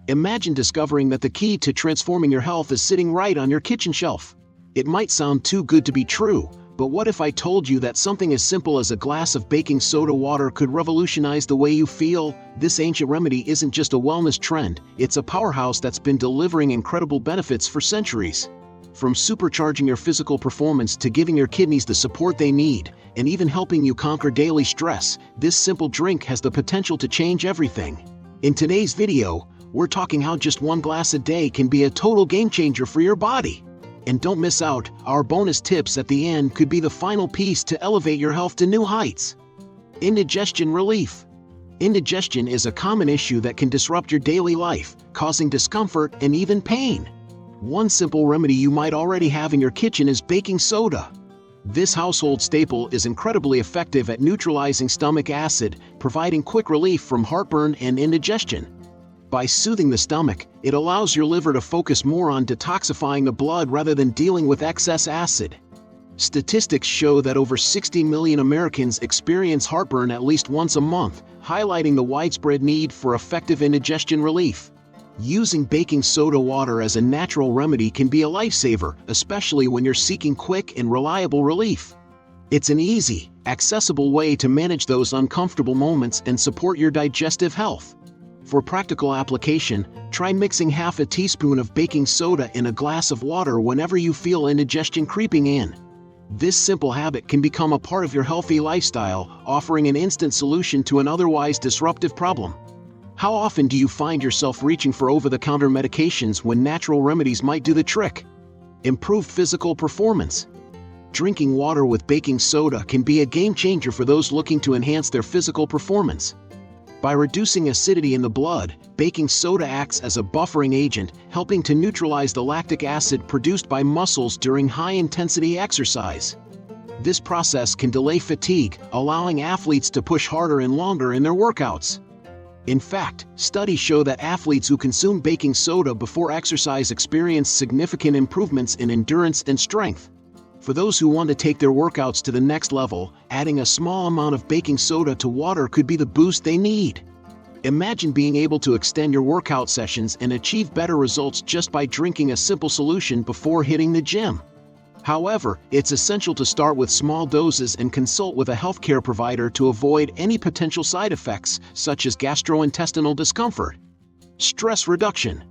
Imagine discovering that the key to transforming your health is sitting right on your kitchen shelf. It might sound too good to be true, but what if I told you that something as simple as a glass of baking soda water could revolutionize the way you feel? This ancient remedy isn't just a wellness trend, it's a powerhouse that's been delivering incredible benefits for centuries. From supercharging your physical performance to giving your kidneys the support they need, and even helping you conquer daily stress, this simple drink has the potential to change everything. In today's video, we're talking how just one glass a day can be a total game changer for your body. And don't miss out, our bonus tips at the end could be the final piece to elevate your health to new heights. Indigestion relief. Indigestion is a common issue that can disrupt your daily life, causing discomfort and even pain. One simple remedy you might already have in your kitchen is baking soda. This household staple is incredibly effective at neutralizing stomach acid, providing quick relief from heartburn and indigestion. By soothing the stomach, it allows your liver to focus more on detoxifying the blood rather than dealing with excess acid. Statistics show that over 60 million Americans experience heartburn at least once a month, highlighting the widespread need for effective indigestion relief. Using baking soda water as a natural remedy can be a lifesaver, especially when you're seeking quick and reliable relief. It's an easy, accessible way to manage those uncomfortable moments and support your digestive health. For practical application, try mixing half a teaspoon of baking soda in a glass of water whenever you feel indigestion creeping in. This simple habit can become a part of your healthy lifestyle, offering an instant solution to an otherwise disruptive problem. How often do you find yourself reaching for over-the-counter medications when natural remedies might do the trick? Improved physical performance. Drinking water with baking soda can be a game changer for those looking to enhance their physical performance. By reducing acidity in the blood, baking soda acts as a buffering agent, helping to neutralize the lactic acid produced by muscles during high-intensity exercise. This process can delay fatigue, allowing athletes to push harder and longer in their workouts. In fact, studies show that athletes who consume baking soda before exercise experience significant improvements in endurance and strength. For those who want to take their workouts to the next level, adding a small amount of baking soda to water could be the boost they need. Imagine being able to extend your workout sessions and achieve better results just by drinking a simple solution before hitting the gym. However, it's essential to start with small doses and consult with a healthcare provider to avoid any potential side effects, such as gastrointestinal discomfort. Stress reduction.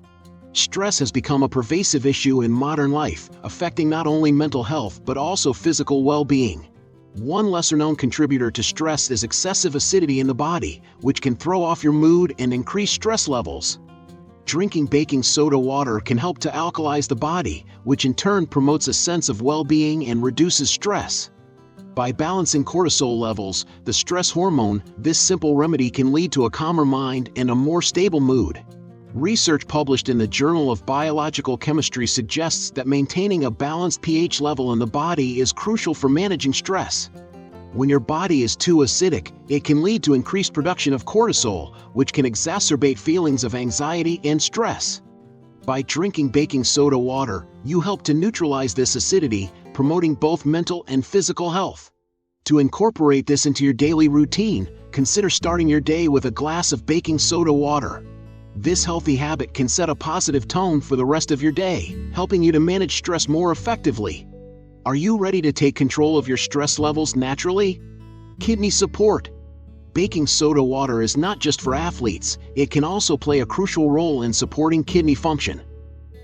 Stress has become a pervasive issue in modern life, affecting not only mental health but also physical well-being. One lesser-known contributor to stress is excessive acidity in the body, which can throw off your mood and increase stress levels. Drinking baking soda water can help to alkalize the body, which in turn promotes a sense of well-being and reduces stress. By balancing cortisol levels, the stress hormone, this simple remedy can lead to a calmer mind and a more stable mood. Research published in the Journal of Biological Chemistry suggests that maintaining a balanced pH level in the body is crucial for managing stress. When your body is too acidic, it can lead to increased production of cortisol, which can exacerbate feelings of anxiety and stress. By drinking baking soda water, you help to neutralize this acidity, promoting both mental and physical health. To incorporate this into your daily routine, consider starting your day with a glass of baking soda water. This healthy habit can set a positive tone for the rest of your day, helping you to manage stress more effectively. Are you ready to take control of your stress levels naturally? Kidney support. Baking soda water is not just for athletes, it can also play a crucial role in supporting kidney function.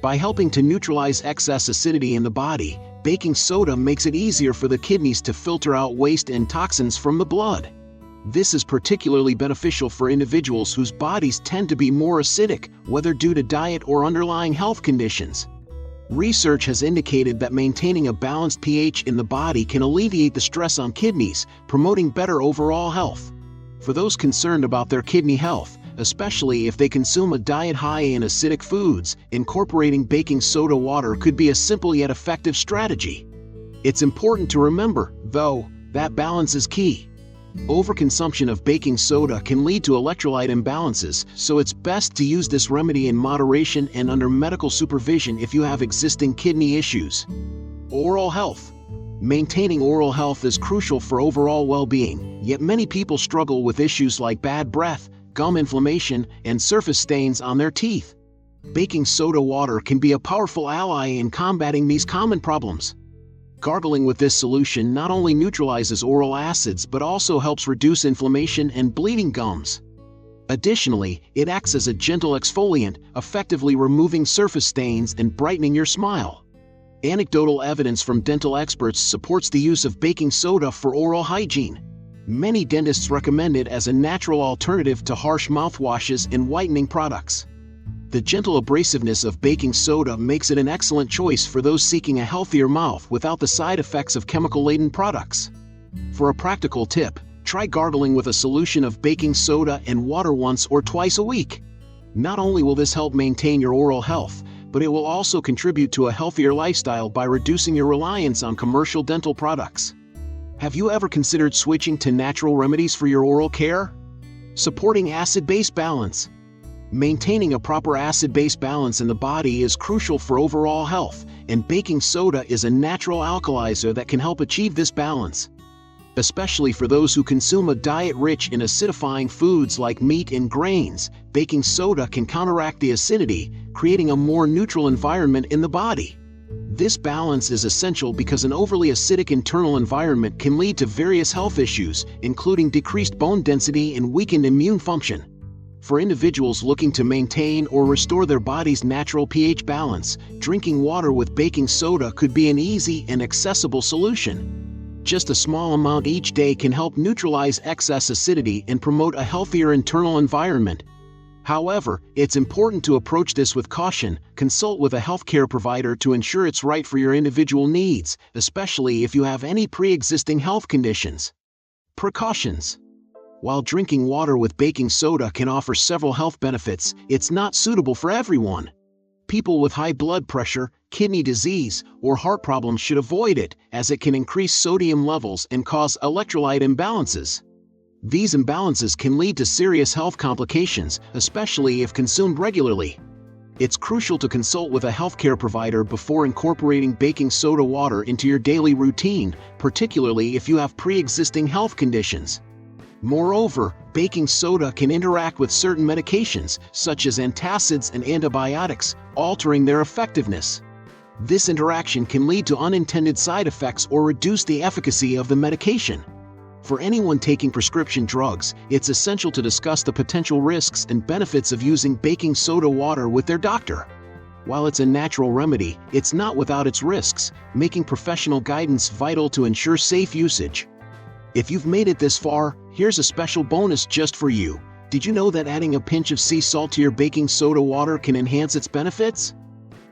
By helping to neutralize excess acidity in the body, baking soda makes it easier for the kidneys to filter out waste and toxins from the blood. This is particularly beneficial for individuals whose bodies tend to be more acidic, whether due to diet or underlying health conditions. Research has indicated that maintaining a balanced pH in the body can alleviate the stress on kidneys, promoting better overall health. For those concerned about their kidney health, especially if they consume a diet high in acidic foods, incorporating baking soda water could be a simple yet effective strategy. It's important to remember, though, that balance is key. Overconsumption of baking soda can lead to electrolyte imbalances, so it's best to use this remedy in moderation and under medical supervision if you have existing kidney issues. Oral health. Maintaining oral health is crucial for overall well-being, yet many people struggle with issues like bad breath, gum inflammation, and surface stains on their teeth. Baking soda water can be a powerful ally in combating these common problems. Gargling with this solution not only neutralizes oral acids but also helps reduce inflammation and bleeding gums. Additionally, it acts as a gentle exfoliant, effectively removing surface stains and brightening your smile. Anecdotal evidence from dental experts supports the use of baking soda for oral hygiene. Many dentists recommend it as a natural alternative to harsh mouthwashes and whitening products. The gentle abrasiveness of baking soda makes it an excellent choice for those seeking a healthier mouth without the side effects of chemical-laden products. For a practical tip, try gargling with a solution of baking soda and water once or twice a week. Not only will this help maintain your oral health, but it will also contribute to a healthier lifestyle by reducing your reliance on commercial dental products. Have you ever considered switching to natural remedies for your oral care? Supporting acid-base balance. Maintaining a proper acid-base balance in the body is crucial for overall health, and baking soda is a natural alkalizer that can help achieve this balance. Especially for those who consume a diet rich in acidifying foods like meat and grains, baking soda can counteract the acidity, creating a more neutral environment in the body. This balance is essential because an overly acidic internal environment can lead to various health issues, including decreased bone density and weakened immune function. For individuals looking to maintain or restore their body's natural pH balance, drinking water with baking soda could be an easy and accessible solution. Just a small amount each day can help neutralize excess acidity and promote a healthier internal environment. However, it's important to approach this with caution. Consult with a healthcare provider to ensure it's right for your individual needs, especially if you have any pre-existing health conditions. Precautions. While drinking water with baking soda can offer several health benefits, it's not suitable for everyone. People with high blood pressure, kidney disease, or heart problems should avoid it, as it can increase sodium levels and cause electrolyte imbalances. These imbalances can lead to serious health complications, especially if consumed regularly. It's crucial to consult with a healthcare provider before incorporating baking soda water into your daily routine, particularly if you have pre-existing health conditions. Moreover, baking soda can interact with certain medications, such as antacids and antibiotics, altering their effectiveness. This interaction can lead to unintended side effects or reduce the efficacy of the medication. For anyone taking prescription drugs, it's essential to discuss the potential risks and benefits of using baking soda water with their doctor. While it's a natural remedy, it's not without its risks, making professional guidance vital to ensure safe usage. If you've made it this far, here's a special bonus just for you. Did you know that adding a pinch of sea salt to your baking soda water can enhance its benefits?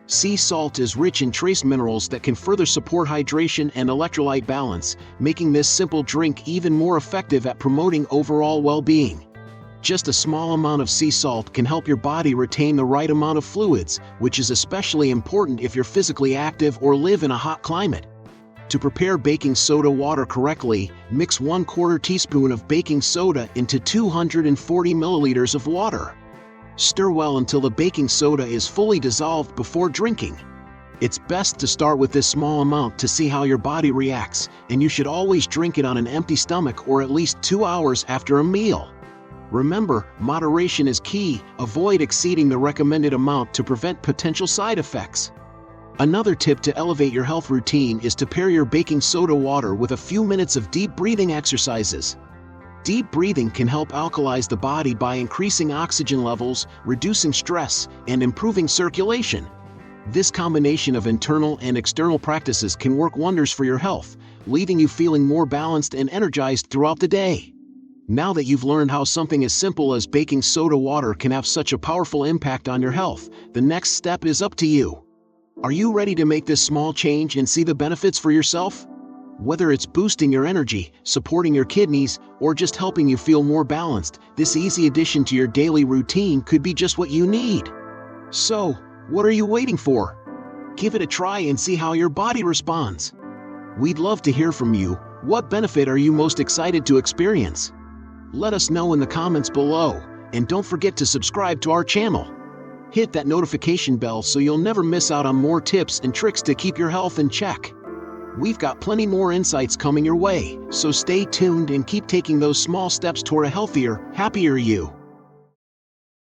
Sea salt is rich in trace minerals that can further support hydration and electrolyte balance, making this simple drink even more effective at promoting overall well-being. Just a small amount of sea salt can help your body retain the right amount of fluids, which is especially important if you're physically active or live in a hot climate. To prepare baking soda water correctly, mix 1/4 teaspoon of baking soda into 240 milliliters of water. Stir well until the baking soda is fully dissolved before drinking. It's best to start with this small amount to see how your body reacts, and you should always drink it on an empty stomach or at least 2 hours after a meal. Remember, moderation is key. Avoid exceeding the recommended amount to prevent potential side effects. Another tip to elevate your health routine is to pair your baking soda water with a few minutes of deep breathing exercises. Deep breathing can help alkalize the body by increasing oxygen levels, reducing stress, and improving circulation. This combination of internal and external practices can work wonders for your health, leaving you feeling more balanced and energized throughout the day. Now that you've learned how something as simple as baking soda water can have such a powerful impact on your health, the next step is up to you. Are you ready to make this small change and see the benefits for yourself? Whether it's boosting your energy, supporting your kidneys, or just helping you feel more balanced, this easy addition to your daily routine could be just what you need. So, what are you waiting for? Give it a try and see how your body responds. We'd love to hear from you. What benefit are you most excited to experience? Let us know in the comments below, and don't forget to subscribe to our channel. Hit that notification bell so you'll never miss out on more tips and tricks to keep your health in check. We've got plenty more insights coming your way, so stay tuned and keep taking those small steps toward a healthier, happier you.